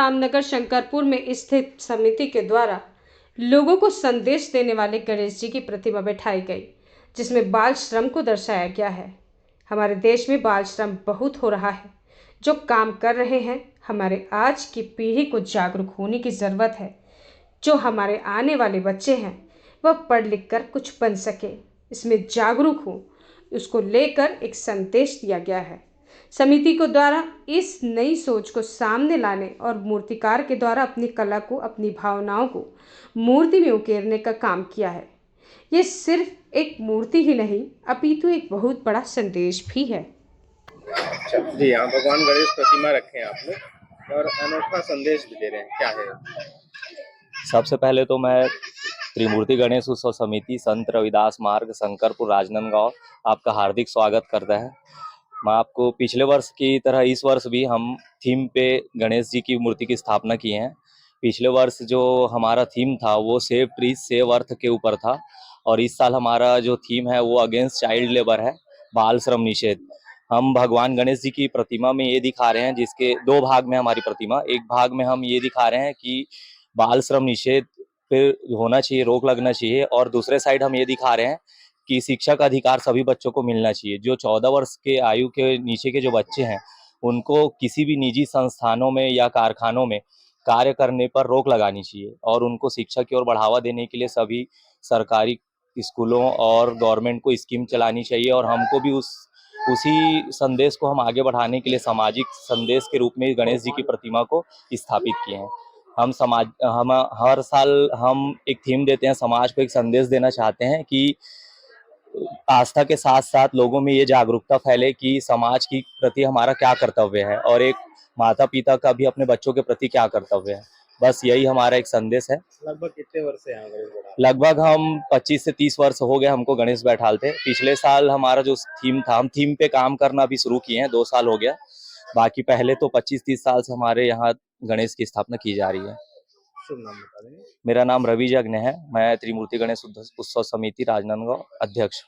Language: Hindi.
रामनगर शंकरपुर में स्थित समिति के द्वारा लोगों को संदेश देने वाले गणेश जी की प्रतिमा बैठाई गई, जिसमें बाल श्रम को दर्शाया गया है। हमारे देश में बाल श्रम बहुत हो रहा है। जो काम कर रहे हैं, हमारे आज की पीढ़ी को जागरूक होने की ज़रूरत है। जो हमारे आने वाले बच्चे हैं, वह पढ़ लिख कर कुछ बन सके, इसमें जागरूक हो, उसको लेकर एक संदेश दिया गया है। समिति को द्वारा इस नई सोच को सामने लाने और मूर्तिकार के द्वारा अपनी कला को, अपनी भावनाओं को मूर्ति में उकेरने का काम किया है। ये सिर्फ एक मूर्ति ही नहीं, अपितु एक बहुत बड़ा संदेश भी है। अच्छा जी, यहाँ भगवान गणेश प्रतिमा रखे हैं आपने और अनोखा संदेश भी दे रहे हैं, क्या है? सबसे पहले तो मैं त्रिमूर्ति गणेश उत्सव समिति संत रविदास मार्ग शंकरपुर राजनांदगांव आपका हार्दिक स्वागत करता है। मैं आपको पिछले वर्ष की तरह इस वर्ष भी हम थीम पे गणेश जी की मूर्ति की स्थापना की है। पिछले वर्ष जो हमारा थीम था वो सेव ट्रीज सेव अर्थ के ऊपर था, और इस साल हमारा जो थीम है वो अगेंस्ट चाइल्ड लेबर है, बाल श्रम निषेध। हम भगवान गणेश जी की प्रतिमा में ये दिखा रहे हैं, जिसके दो भाग में हमारी प्रतिमा, एक भाग में हम ये दिखा रहे हैं कि बाल श्रम निषेध पे होना चाहिए, रोक लगना चाहिए, और दूसरे साइड हम ये दिखा रहे हैं कि शिक्षा का अधिकार सभी बच्चों को मिलना चाहिए। जो 14 वर्ष के आयु के नीचे के जो बच्चे हैं, उनको किसी भी निजी संस्थानों में या कारखानों में कार्य करने पर रोक लगानी चाहिए, और उनको शिक्षा की ओर बढ़ावा देने के लिए सभी सरकारी स्कूलों और गवर्नमेंट को स्कीम चलानी चाहिए। और हमको भी उसी संदेश को हम आगे बढ़ाने के लिए सामाजिक संदेश के रूप में गणेश जी की प्रतिमा को स्थापित किए हैं। हम हर साल हम एक थीम देते हैं, समाज को एक संदेश देना चाहते हैं कि आस्था के साथ साथ लोगों में ये जागरूकता फैले कि समाज की प्रति हमारा क्या कर्तव्य है, और एक माता पिता का भी अपने बच्चों के प्रति क्या कर्तव्य है। बस यही हमारा एक संदेश है। लगभग कितने वर्ष से यहाँ गणेश बैठा? लगभग हम 25 से 30 वर्ष हो गए हमको गणेश बैठालते। पिछले साल हमारा जो थीम था, हम थीम पे काम करना अभी शुरू किए हैं, 2 साल हो गया। बाकी पहले तो 25-30 साल से हमारे यहाँ गणेश की स्थापना की जा रही है। शुभ नाम बता देंगे? मेरा नाम रवि जग्न है, मैं त्रिमूर्ति गणेश उत्सव समिति राजनांदगांव अध्यक्ष।